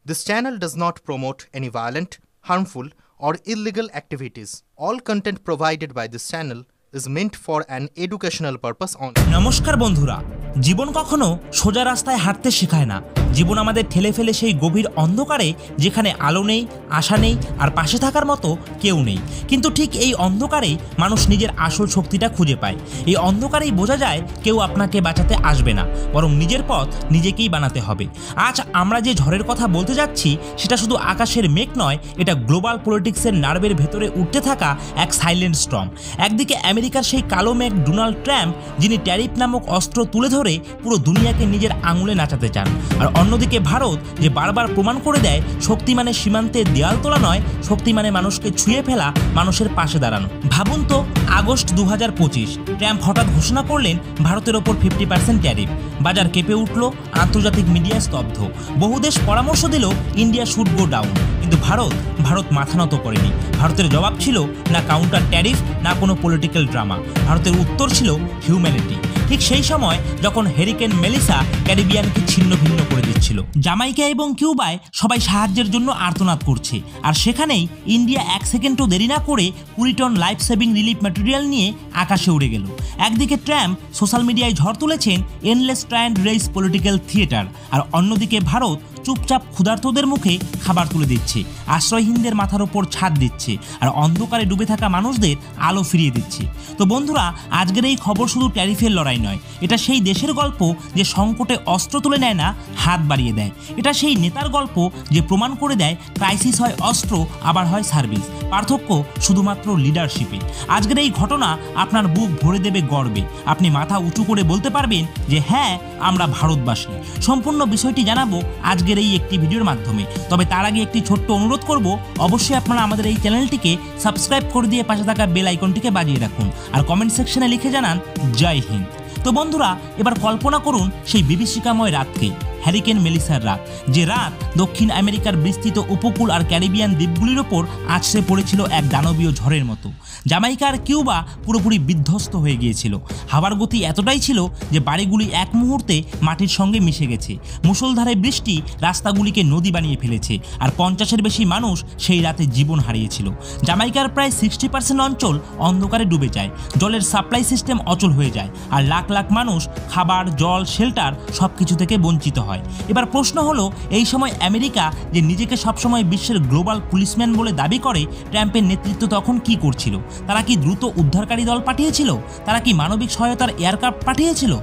This channel does not promote any violent, harmful, or illegal activities. All content provided by this channel is meant for an educational purpose only. নমস্কার বন্ধুরা, জীবন কখনো সোজা রাস্তায় হাঁটতে শেখায় না। জীবন আমাদের ঠেলে ফেলে সেই গভীর অন্ধকারে, যেখানে আলো নেই, আশা নেই, আর পাশে থাকার মতো কেউ নেই। কিন্তু ঠিক এই অন্ধকারেই মানুষ নিজের আসল শক্তিটা খুঁজে পায়। এই অন্ধকারেই বোঝা যায় কেউ আপনাকে বাঁচাতে আসবে না, বরং নিজের পথ নিজেকেই বানাতে হবে। আজ আমরা যে ঝড়ের কথা বলতে যাচ্ছি সেটা শুধু আকাশের মেঘ নয়, এটা গ্লোবাল পলিটিক্সের নার্ভের ভেতরে উঠতে থাকা এক সাইলেন্ট স্টর্ম। একদিকে আমেরিকার সেই কালো মেঘ ডোনাল্ড ট্রাম্প, যিনি ট্যারিফ নামক অস্ত্র তুলে ধরে পুরো দুনিয়াকে নিজের আঙুলে নাচাতে চান, আর অন্যদিকে ভারত, যে বারবার প্রমাণ করে দেয় শক্তি মানে সীমান্তে দেয়াল তোলা নয়, শক্তি মানে মানুষকে ছুঁয়ে ফেলা, মানুষের পাশে দাঁড়ানো। ভাবুন তো, আগস্ট 2025 ট্রাম্প হঠাৎ ঘোষণা করলেন ভারতের ওপর 50% ট্যারিফ। বাজার কেঁপে উঠল, আন্তর্জাতিক মিডিয়া স্তব্ধ। বহু দেশ পরামর্শ দিল ইন্ডিয়া শুড গো ডাউন, কিন্তু ভারত মাথা নত করেনি। ভারতের জবাব ছিল না কাউন্টার ট্যারিফ, না কোনো পলিটিক্যাল ড্রামা। ভারতের উত্তর ছিল হিউম্যানিটি। ঠিক সেই সময় যখন হেরিকেন মেলিসা ক্যারিবিয়ানকে ছিন্ন ভিন্ন করে দিচ্ছিল, জামাইকা এবং কিউবায় সবাই সাহায্যের জন্য আর্তনাদ করছে, আর সেখানেই ইন্ডিয়া এক সেকেন্ডও দেরি না করে 20 ton life saving relief material নিয়ে আকাশে উড়ে গেল। একদিকে ট্রাম্প সোশ্যাল মিডিয়ায় ঝড় তুলেছেন endless try and race political theatre, আর অন্যদিকে ভারত চুপচাপ ক্ষুধার্তদের মুখে খাবার তুলে দিচ্ছে, আশ্রয়হীনদের মাথার ওপর ছাদ দিচ্ছে, আর অন্ধকারে ডুবে থাকা মানুষদের আলো ফিরিয়ে দিচ্ছে। তো বন্ধুরা, আজকের এই খবর শুধু ট্যারিফের লড়াই নয়, এটা সেই দেশের গল্প যে সংকটে অস্ত্র তুলে নেয় না, হাত বাড়িয়ে দেয়। এটা সেই নেতার গল্প যে প্রমাণ করে দেয় ক্রাইসিস হয় অস্ত্র, আবার হয় সার্ভিস। পার্থক্য শুধুমাত্র লিডারশিপে। আজকের এই ঘটনা আপনার বুক ভরে দেবে গর্বে। আপনি মাথা উঁচু করে বলতে পারবেন যে হ্যাঁ, আমরা ভারতবাসী। সম্পূর্ণ বিষয়টি জানাবো আজকের এই একটি ভিডিওর মাধ্যমে। তবে তার আগে একটি ছোট্ট অনুরোধ করব, অবশ্যই আপনারা আমাদের এই চ্যানেলটিকে সাবস্ক্রাইব করে দিয়ে পাশে থাকা বেল আইকনটিকে বাজিয়ে রাখুন, আর কমেন্ট সেকশনে লিখে জানান জয় হিন্দ। তো বন্ধুরা, এবার কল্পনা করুন সেই বিভীষিকাময় রাতকে, হ্যারিকেন মেলিসার রাত, যে রাত দক্ষিণ আমেরিকার বিস্তৃত উপকূল আর ক্যারিবিয়ান দ্বীপগুলির ওপর আছড়ে পড়েছিল এক দানবীয় ঝড়ের মতো। জামাইকা আর কিউবা পুরোপুরি বিধ্বস্ত হয়ে গিয়েছিল। হাওয়ার গতি এতটাই ছিল যে বাড়িগুলি এক মুহূর্তে মাটির সঙ্গে মিশে গেছে। মুষলধারে বৃষ্টি রাস্তাগুলিকে নদী বানিয়ে ফেলেছে, আর 50-এর বেশি মানুষ সেই রাতে জীবন হারিয়েছিল। জামাইকার প্রায় 60% অঞ্চল অন্ধকারে ডুবে যায়, জলের সাপ্লাই সিস্টেম অচল হয়ে যায়, আর লাখ লাখ মানুষ খাবার, জল, শেল্টার সব কিছু থেকে বঞ্চিত হয়। এবার প্রশ্ন হলো, এই সময় আমেরিকা, যে নিজেকে সবসময় বিশ্বের গ্লোবাল পুলিশম্যান বলে দাবি করে, ট্রাম্পের নেতৃত্ব তখন কি করছিল? তারা কি দ্রুত উদ্ধারকারী দল পাঠিয়েছিল? তারা কি মানবিক সহায়তার এয়ারক্রাফট পাঠিয়েছিল?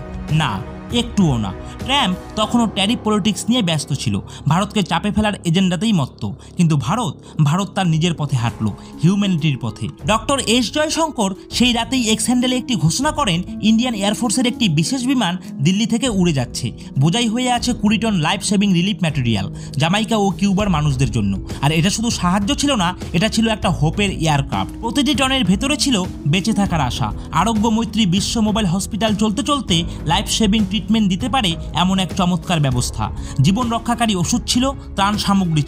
না, একটুও না। ট্রাম্প তখনও ট্যারিফ পলিটিক্স নিয়ে ব্যস্ত ছিল, ভারতকে চাপে ফেলার এজেন্ডাতেই মত্ত। কিন্তু ভারত তার নিজের পথে হাঁটল, হিউম্যানিটির পথে। ডক্টর এস জয়শঙ্কর সেই রাতেই এক্স হ্যান্ডেলে একটি ঘোষণা করেন, ইন্ডিয়ান এয়ারফোর্সের একটি বিশেষ বিমান দিল্লি থেকে উড়ে যাচ্ছে, বোঝাই হয়ে আছে 20 ton life saving relief material Jamaica ও কিউবার মানুষদের জন্য। আর এটা শুধু সাহায্য ছিল না, এটা ছিল একটা হোপের এয়ারক্রাফট। প্রতিটি টনের ভেতরে ছিল বেঁচে থাকার আশা। আরোগ্য মৈত্রী বিশ্ব মোবাইল হসপিটাল চলতে চলতে লাইফ সেভিং ট্রিটমেন্ট দিতে পারে এমন এক চমৎকার ব্যবস্থা। জীবন রক্ষাকারী ওষুধ ছিল, ত্রাণ সামগ্রী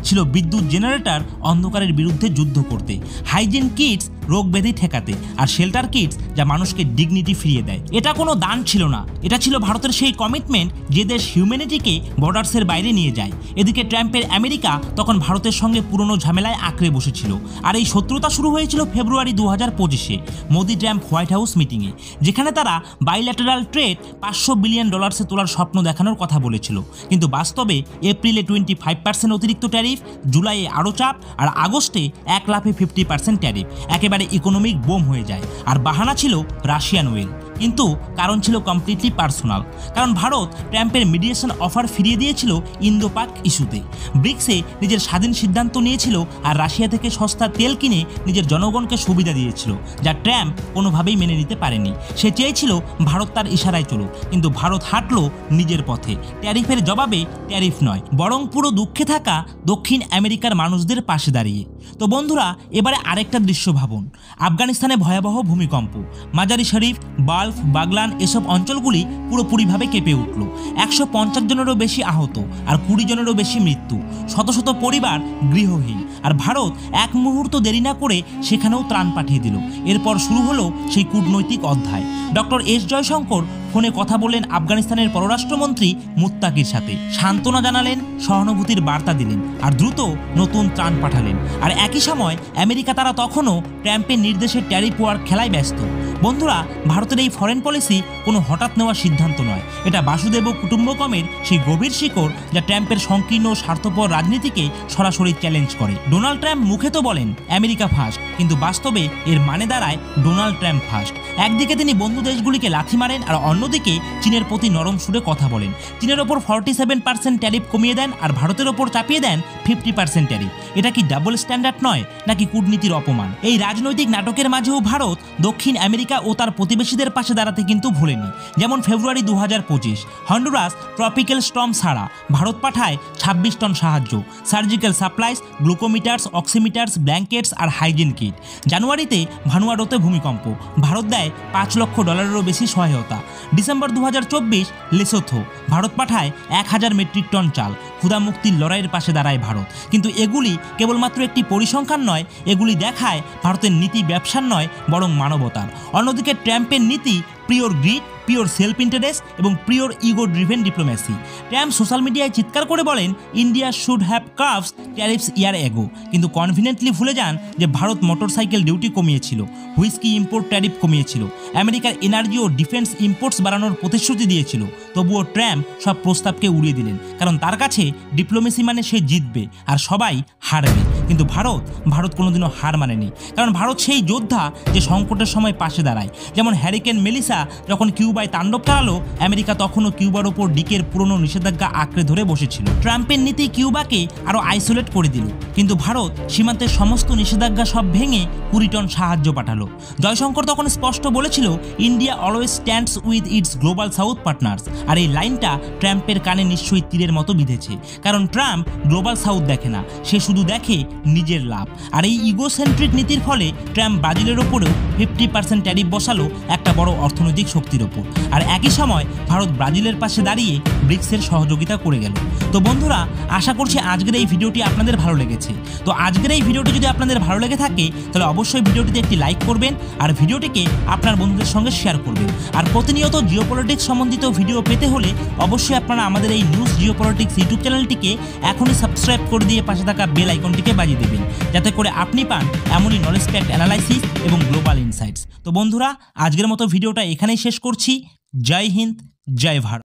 ছিল বিদ্যুৎ জেনারেটর অন্ধকারের বিরুদ্ধে যুদ্ধ করতে, হাইজিন কিটস রোগ ব্যাধি ঠেকাতে, আর শেল্টার কিটস যা মানুষকে ডিগনিটি ফিরিয়ে দেয়। এটা কোনো দান ছিল না, এটা ছিল ভারতের সেই কমিটমেন্ট যে দেশ হিউম্যানিটিকে বর্ডার্সের বাইরে নিয়ে যায়। এদিকে ট্রাম্পের আমেরিকা তখন ভারতের সঙ্গে পুরনো ঝামেলায় আঁকড়ে বসেছিল, আর এই শত্রুতা শুরু হয়েছিল ফেব্রুয়ারি 2025-এ মোদি ট্রাম্প হোয়াইট হাউস মিটিংয়ে, যেখানে তারা বাইল্যাটারাল ট্রেড $500 বিলিয়ন তোলার স্বপ্ন দেখানোর কথা বলেছিল। কিন্তু বাস্তবে এপ্রিলে 25% অতিরিক্ত ট্যারিফ, জুলাইয়ে আরও চাপ, আর আগস্টে এক লাফে 50% ট্যারিফ একেবারে ইকোনমিক বোম হয়ে যায়। আর বাহানা ছিল রাশিয়ান ওয়েল, কিন্তু কারণ ছিল কমপ্লিটলি পার্সোনাল। কারণ ভারত ট্রাম্পের মিডিয়েশন অফার ফিরিয়ে দিয়েছিল ইন্দো পাক ইস্যুতে, ব্রিক্সে নিজের স্বাধীন সিদ্ধান্ত নিয়েছিল, আর রাশিয়া থেকে সস্তা তেল কিনে নিজের জনগণকে সুবিধা দিয়েছিল, যা ট্রাম্প কোনোভাবেই মেনে নিতে পারেনি। সে চেয়েছিল ভারত তার ইশারায় চলুক, কিন্তু ভারত হাঁটল নিজের পথে। ট্যারিফের জবাবে ট্যারিফ নয়, বরং পুরো দুঃখে থাকা দক্ষিণ আমেরিকার মানুষদের পাশে দাঁড়িয়ে। তো বন্ধুরা, এবারে আরেকটা দৃশ্য ভাবুন। আফগানিস্তানে ভয়াবহ ভূমিকম্প, মাজারি শরীফ, বাল্ফ, বাগলান এসব অঞ্চলগুলি পুরোপুরিভাবে কেঁপে উঠল। 150 জনেরও বেশি আহত, আর 20 জনেরও বেশি মৃত্যু, শত শত পরিবার গৃহহীন। আর ভারত এক মুহূর্ত দেরি না করে সেখানেও ত্রাণ পাঠিয়ে দিল। এরপর শুরু হলো সেই কূটনৈতিক অধ্যায়। ডক্টর এস জয়শঙ্কর ফোনে কথা বললেন আফগানিস্তানের পররাষ্ট্রমন্ত্রী মুত্তাকির সাথে, সান্ত্বনা জানালেন, সহানুভূতির বার্তা দিলেন আর দ্রুত নতুন ত্রাণ পাঠালেন। আর একই সময় আমেরিকা তারা তখনও ট্রাম্পের নির্দেশে ট্যারিফ ওয়ার খেলায় ব্যস্ত। বন্ধুরা, ভারতের এই ফরেন পলিসি কোনো হঠাৎ নেওয়া সিদ্ধান্ত নয়, এটা বাসুদেব কুটুম্বকমের সেই গভীর শিকড় যা ট্রাম্পের সংকীর্ণ স্বার্থপর রাজনীতিকে সরাসরি চ্যালেঞ্জ করে। ডোনাল্ড ট্রাম্প মুখে তো বলেন আমেরিকা ফার্স্ট, কিন্তু বাস্তবে এর মানে দাঁড়ায় ডোনাল্ড ট্রাম্প ফার্স্ট। একদিকে তিনি বন্ধু দেশগুলিকে লাথি মারেন আর অন্যদিকে চীনের প্রতি নরম সুরে কথা বলেন। চীনের ওপর 47% ট্যারিফ কমিয়ে দেন আর ভারতের ওপর চাপিয়ে দেন 50% ট্যারিফ। এটা কি ডাবল স্ট্যান্ডার্ড নয়, নাকি কূটনীতির অপমান? এই রাজনৈতিক নাটকের মাঝেও ভারত দক্ষিণ আমেরিকা ও তার প্রতিবেশীদের পাশে দাঁড়াতে কিন্তু ভুলেনি। যেমন ফেব্রুয়ারি 2025 হন্ডুরাস ট্রপিক্যাল স্টর্ম ছাড়া ভারত পাঠায় 26 টন সাহায্য, সার্জিক্যাল সাপ্লাইস, গ্লুকোমিটার্স, অক্সিমিটার্স, ব্ল্যাঙ্কেটস আর হাইজিন কিট। জানুয়ারিতে ভানুয়াটুতে ভূমিকম্প, ভারত দেয় $5 লক্ষ বেশি সহায়তা। ডিসেম্বর 2024 লেসোথো, ভারত পাঠায় 1000 মেট্রিক টন চাল। ক্ষুধা মুক্তির লড়াইয়ের পাশে দাঁড়ায় ভারত। কিন্তু এগুলি কেবলমাত্র একটি পরিসংখ্যান নয়, এগুলি দেখায় ভারতের নীতি ব্যবসার নয় বরং মানবতার। অন্যদিকে ট্রাম্পের নীতি pure greed, pure self interest এবং pure ego driven diplomacy. Trump social মিডিয়ায় চিৎকার করে বলেন India should have curbs tariffs year ago, কিন্তু কনফিডেন্টলি ভুলে যান যে ভারত মোটরসাইকেল ডিউটি কমিয়েছিল, হুইস্কি ইম্পোর্ট ট্যারিফ কমিয়েছিল, আমেরিকার এনার্জি ও ডিফেন্স ইম্পোর্টস বাড়ানোর প্রতিশ্রুতি দিয়েছিল। তবুও ট্রাম্প সব প্রস্তাবকে উড়িয়ে দিলেন, কারণ তার কাছে ডিপ্লোমেসি মানে সে জিতবে আর সবাই হারবে। কিন্তু ভারত কোনোদিনও হার মানেনি, কারণ ভারত সেই যোদ্ধা যে সংকটের সময় পাশে দাঁড়ায়। যেমন হ্যারিকেন মেলিসা যখন কিউবায় তাণ্ডব চালালো, আমেরিকা তখনও কিউবার ওপর ডিকের পুরনো নিষেধাজ্ঞা আঁকড়ে ধরে বসেছিল। ট্রাম্পের নীতি কিউবাকে আরও আইসোলেট করে দিল, কিন্তু ভারত সীমান্তের সমস্ত নিষেধাজ্ঞা সব ভেঙে 20 টন সাহায্য পাঠালো। জয়শঙ্কর তখন স্পষ্ট বলেছিল India always stands with its global south partners. আর এই লাইনটা ট্রাম্পের কানে নিশ্চয়ই তীরের মতো বিঁধেছে, কারণ ট্রাম্প গ্লোবাল সাউথ দেখে না, সে শুধু দেখে নিজের লাভ। আর এই ইগোসেন্ট্রিক নীতির ফলে ট্রাম্প ব্রাজিলের ওপরেও 50% ট্যারিফ বসালো, একটা বড় অর্থনৈতিক শক্তির ওপর। আর একই সময় ভারত ব্রাজিলের পাশে দাঁড়িয়ে ব্রিক্সের সহযোগিতা করে গেল। তো বন্ধুরা, আশা করছি আজকের এই ভিডিওটি আপনাদের ভালো লেগেছে। তো আজকের এই ভিডিওটি যদি আপনাদের ভালো লেগে থাকে তাহলে অবশ্যই ভিডিওটিতে একটি লাইক করবেন আর ভিডিওটিকে আপনার বন্ধুদের সঙ্গে শেয়ার করবেন। আর প্রতিনিয়ত জিওপলিটিক্স সম্বন্ধিত ভিডিও পেতে হলে অবশ্যই আপনারা আমাদের এই নিউজ জিওপলিটিক্স ইউটিউব চ্যানেলটিকে এখনই সাবস্ক্রাইব করে দিয়ে পাশে থাকা বেল আইকনটিকে বাজিয়ে দেবেন, যাতে করে আপনি পান এমনই নলেজ প্যাকড অ্যানালাইসিস এবং গ্লোবাল ইনসাইটস। তো বন্ধুরা, আজকের মতো ভিডিওটা এখানেই শেষ করছি। জয় হিন্দ, জয় ভারত।